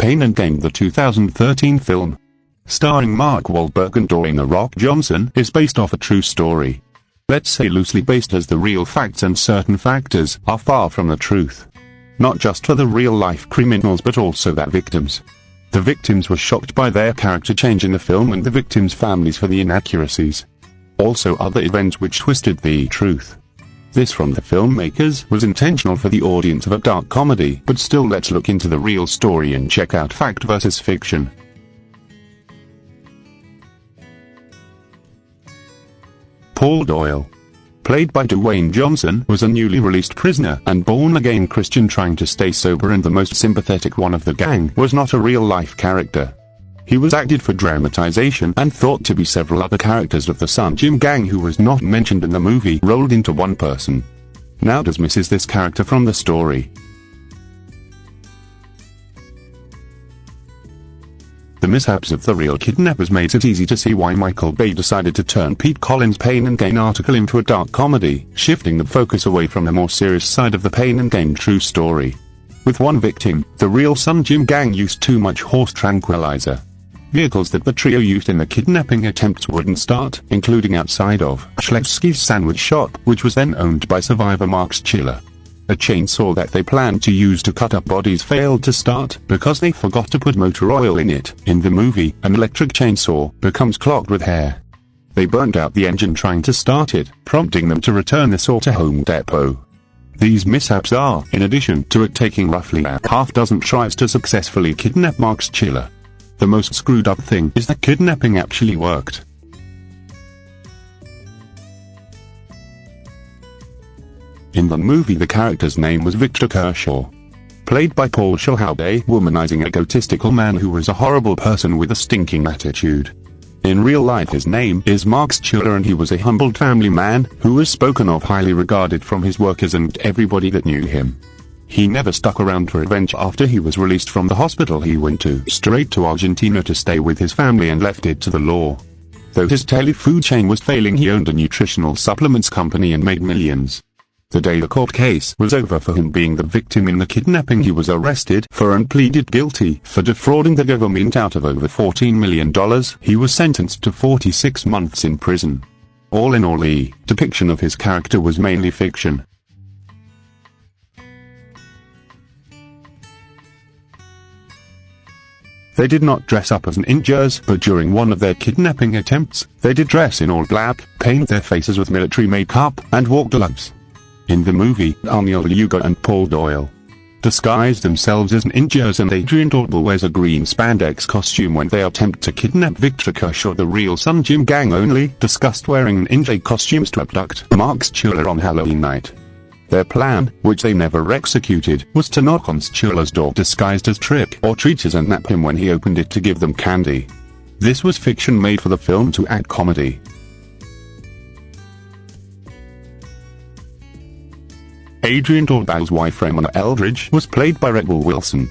Pain and Gain, the 2013 film, starring Mark Wahlberg and Dwayne "The Rock" Johnson, is based off a true story. Let's say loosely based, as the real facts and certain factors are far from the truth. Not just for the real-life criminals but also their victims. The victims were shocked by their character change in the film, and the victims' families for the inaccuracies. Also other events which twisted the truth. This, from the filmmakers, was intentional for the audience of a dark comedy, but still, let's look into the real story and check out fact versus fiction. Paul Doyle, played by Dwayne Johnson, was a newly released prisoner and born-again Christian trying to stay sober, and the most sympathetic one of the gang was not a real-life character. He was acted for dramatization and thought to be several other characters of the Sun Gym gang who was not mentioned in the movie rolled into one person. Now dismisses this character from the story. The mishaps of the real kidnappers made it easy to see why Michael Bay decided to turn Pete Collins' Pain and Gain article into a dark comedy, shifting the focus away from the more serious side of the Pain and Gain true story. With one victim, the real Sun Gym gang used too much horse tranquilizer. Vehicles that the trio used in the kidnapping attempts wouldn't start, including outside of Schlesky's sandwich shop, which was then owned by survivor Max Chiller. A chainsaw that they planned to use to cut up bodies failed to start because they forgot to put motor oil in it. In the movie, an electric chainsaw becomes clogged with hair. They burned out the engine trying to start it, prompting them to return the saw to Home Depot. These mishaps are, in addition to it taking roughly a half-dozen tries to successfully kidnap Max Chiller. The most screwed up thing is that kidnapping actually worked. In the movie, the character's name was Victor Kershaw, played by Paul Schulhout, a womanizing egotistical man who was a horrible person with a stinking attitude. In real life his name is Max Chiller, and he was a humbled family man who was spoken of highly regarded from his workers and everybody that knew him. He never stuck around for revenge. After he was released from the hospital, he went straight to Argentina to stay with his family and left it to the law. Though his daily food chain was failing, he owned a nutritional supplements company and made millions. The day the court case was over for him being the victim in the kidnapping, he was arrested for and pleaded guilty for defrauding the government out of over $14 million. He was sentenced to 46 months in prison. All in all, the depiction of his character was mainly fiction. They did not dress up as ninjas, but during one of their kidnapping attempts, they did dress in all black, paint their faces with military makeup, and walk gloves. In the movie, Daniel Lugo and Paul Doyle disguise themselves as ninjas, and Adrian Dortble wears a green spandex costume when they attempt to kidnap Victor Kershaw. The real Sun Gym gang only discussed wearing ninja costumes to abduct Max Chiller on Halloween night. Their plan, which they never executed, was to knock on Chiller's door disguised as trick-or-treaters and nap him when he opened it to give them candy. This was fiction made for the film to add comedy. Adrian Dorball's wife Ramona Eldridge was played by Rebel Wilson.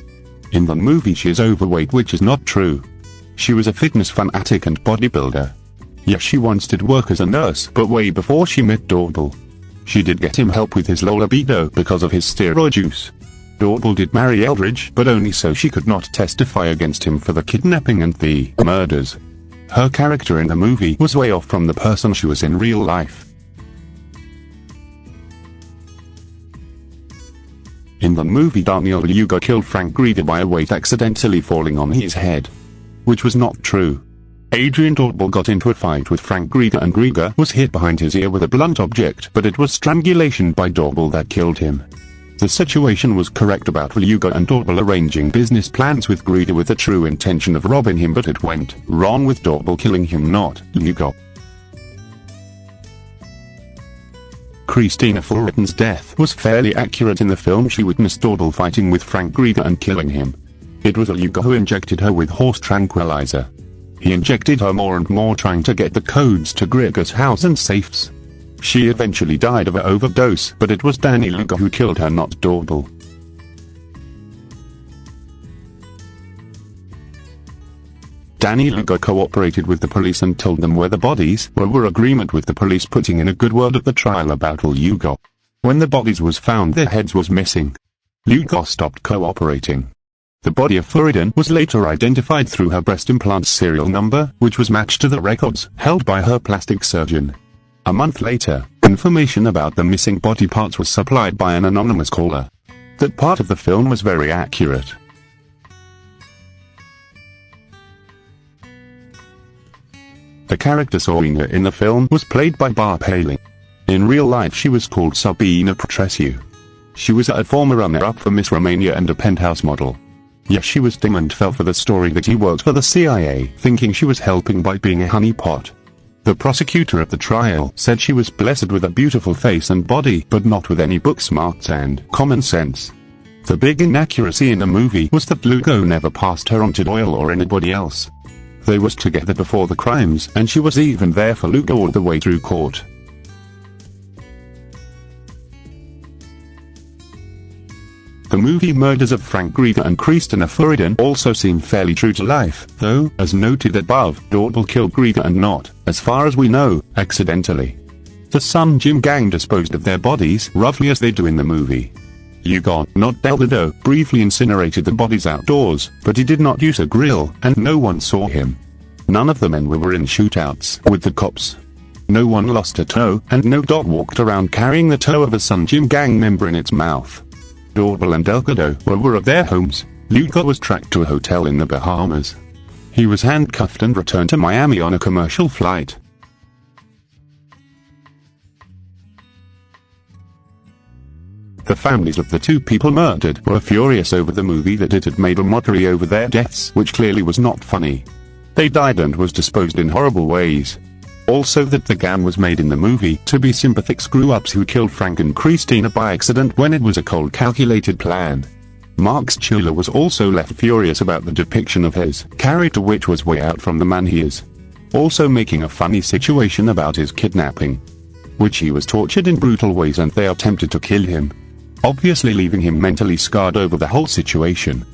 In the movie she is overweight, which is not true. She was a fitness fanatic and bodybuilder. Yes, she once did work as a nurse, but way before she met Dortble. She did get him help with his low libido because of his steroid use. Dortble did marry Eldridge, but only so she could not testify against him for the kidnapping and the murders. Her character in the movie was way off from the person she was in real life. In the movie, Daniel Lugo killed Frank Grieger by a weight accidentally falling on his head, which was not true. Adrian Dortble got into a fight with Frank Grieger, and Grieger was hit behind his ear with a blunt object, but it was strangulation by Dortble that killed him. The situation was correct about Lugo and Dortble arranging business plans with Grieger with the true intention of robbing him, but it went wrong with Dortble killing him, not Lugo. Christina Fullerton's death was fairly accurate in the film. She witnessed Dortble fighting with Frank Grieger and killing him. It was Lugo who injected her with horse tranquilizer. He injected her more and more, trying to get the codes to Grieger's house and safes. She eventually died of an overdose, but it was Danny Lugo who killed her, not Dortble. Danny Lugo cooperated with the police and told them where the bodies were. Agreement with the police putting in a good word at the trial about Lugo. When the bodies was found, their heads was missing. Lugo stopped cooperating. The body of Furidan was later identified through her breast implant serial number, which was matched to the records held by her plastic surgeon. A month later, information about the missing body parts was supplied by an anonymous caller. That part of the film was very accurate. The character Serena in the film was played by Portrayal. In real life she was called Sabina Portrayal. She was a former runner-up for Miss Romania and a penthouse model. Yes, she was dim and fell for the story that he worked for the CIA, thinking she was helping by being a honeypot. The prosecutor at the trial said she was blessed with a beautiful face and body, but not with any book smarts and common sense. The big inaccuracy in the movie was that Lugo never passed her on to Doyle or anybody else. They was together before the crimes, and she was even there for Lugo all the way through court. The movie murders of Frank Greta and Christina Furidan also seem fairly true to life, though, as noted above, Doyle killed Greta and not, as far as we know, accidentally. The Sun Gym gang disposed of their bodies roughly as they do in the movie. Hugo, not Delgado, briefly incinerated the bodies outdoors, but he did not use a grill, and no one saw him. None of the men were in shootouts with the cops. No one lost a toe, and no dog walked around carrying the toe of a Sun Gym gang member in its mouth. Doyle and Delgado were at their homes. Lugo was tracked to a hotel in the Bahamas. He was handcuffed and returned to Miami on a commercial flight. The families of the two people murdered were furious over the movie that it had made a mockery over their deaths, which clearly was not funny. They died and was disposed in horrible ways. Also that the gang was made in the movie to be sympathetic screw-ups who killed Frank and Christina by accident when it was a cold calculated plan. Mark Schuler was also left furious about the depiction of his character, which was way out from the man he is. Also making a funny situation about his kidnapping, which he was tortured in brutal ways and they attempted to kill him, obviously leaving him mentally scarred over the whole situation.